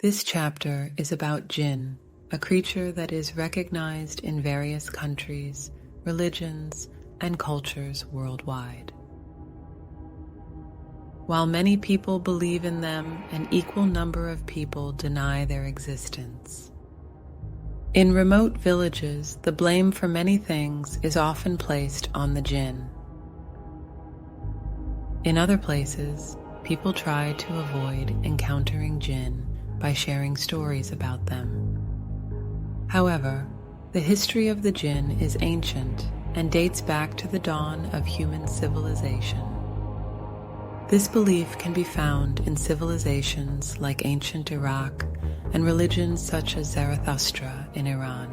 This chapter is about Jinn, a creature that is recognized in various countries, religions, and cultures worldwide. While many people believe in them, an equal number of people deny their existence. In remote villages, the blame for many things is often placed on the Jinn. In other places, people try to avoid encountering Jinn by sharing stories about them. However, the history of the Jinn is ancient and dates back to the dawn of human civilization. This belief can be found in civilizations like ancient Iraq and religions such as Zarathustra in Iran.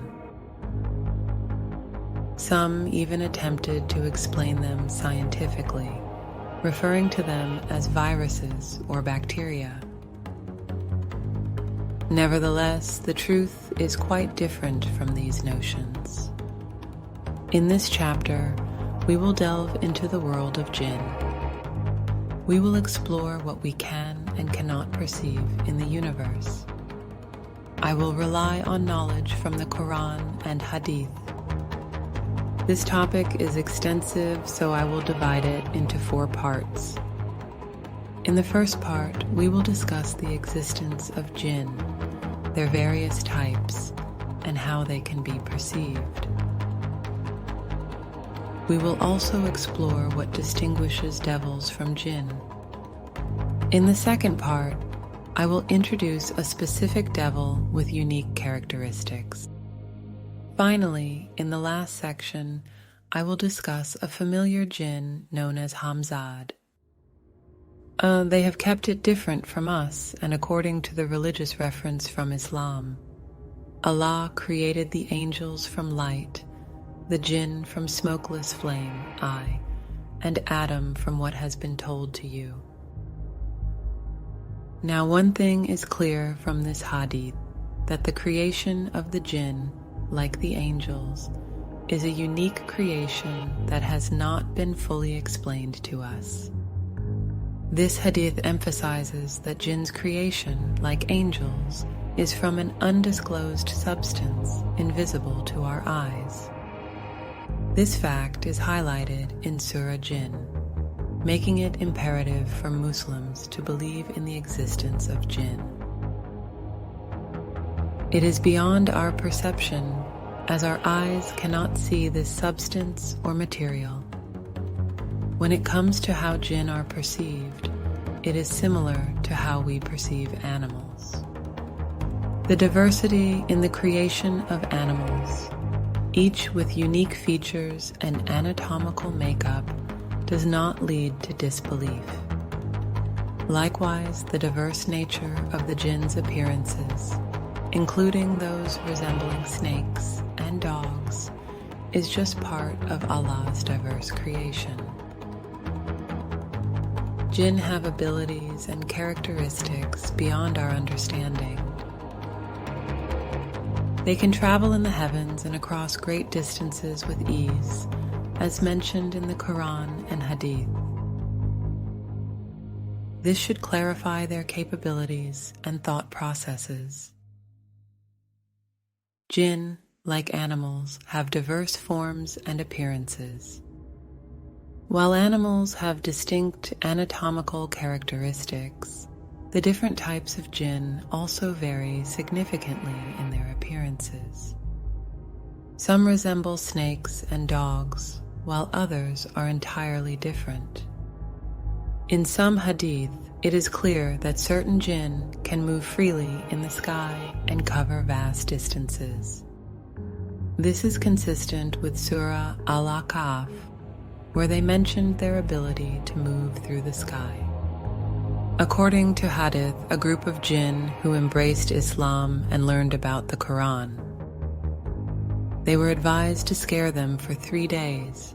Some even attempted to explain them scientifically, referring to them as viruses or bacteria. Nevertheless, the truth is quite different from these notions. In this chapter, we will delve into the world of Jinn. We will explore what we can and cannot perceive in the universe. I will rely on knowledge from the Qur'an and Hadith. This topic is extensive, so I will divide it into 4 parts. In the first part, we will discuss the existence of Jinn, their various types, and how they can be perceived. We will also explore what distinguishes devils from Jinn. In the second part, I will introduce a specific devil with unique characteristics. Finally, in the last section, I will discuss a familiar Jinn known as Hamzad. They have kept it different from us, and according to the religious reference from Islam, Allah created the angels from light, the Jinn from smokeless flame, and Adam from what has been told to you. Now one thing is clear from this hadith, that the creation of the Jinn, like the angels, is a unique creation that has not been fully explained to us. This hadith emphasizes that Jinn's creation, like angels, is from an undisclosed substance invisible to our eyes. This fact is highlighted in Surah Jinn, making it imperative for Muslims to believe in the existence of Jinn. It is beyond our perception, as our eyes cannot see this substance or material. When it comes to how Jinn are perceived, it is similar to how we perceive animals. The diversity in the creation of animals, each with unique features and anatomical makeup, does not lead to disbelief. Likewise, the diverse nature of the Jinn's appearances, including those resembling snakes and dogs, is just part of Allah's diverse creation. Jinn have abilities and characteristics beyond our understanding. They can travel in the heavens and across great distances with ease, as mentioned in the Qur'an and Hadith. This should clarify their capabilities and thought processes. Jinn, like animals, have diverse forms and appearances. While animals have distinct anatomical characteristics, the different types of Jinn also vary significantly in their appearances. Some resemble snakes and dogs, while others are entirely different. In some hadith, it is clear that certain Jinn can move freely in the sky and cover vast distances. This is consistent with Surah Al-Kahf, where they mentioned their ability to move through the sky. According to Hadith, a group of Jinn who embraced Islam and learned about the Qur'an, they were advised to scare them for 3 days,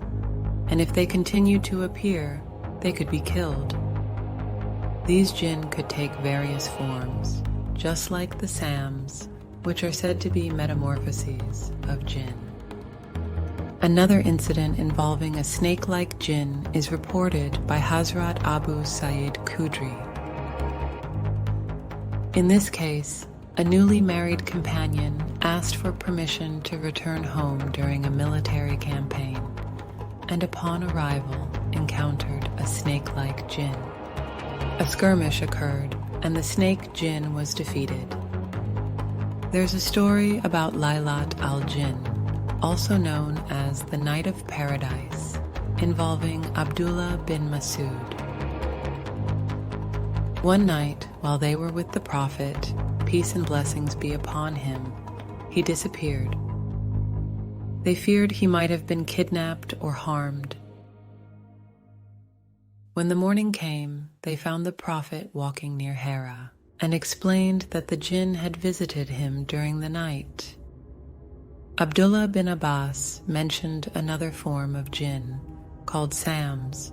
and if they continued to appear, they could be killed. These Jinn could take various forms, just like the Sams, which are said to be metamorphoses of Jinn. Another incident involving a snake-like Jinn is reported by Hazrat Abu Sa'id Khudri. In this case, a newly married companion asked for permission to return home during a military campaign, and upon arrival encountered a snake-like jinn. A skirmish occurred, and the snake jinn was defeated. There's a story about Laylat al-Jinn, also known as the Night of Paradise, involving Abdullah bin Masud. One night, while they were with the Prophet, peace and blessings be upon him, he disappeared. They feared he might have been kidnapped or harmed. When the morning came, they found the Prophet walking near Hira, and explained that the jinn had visited him during the night. Abdullah bin Abbas mentioned another form of jinn, called Sams,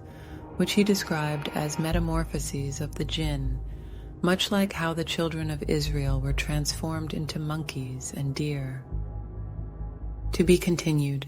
which he described as metamorphoses of the jinn, much like how the children of Israel were transformed into monkeys and deer. To be continued.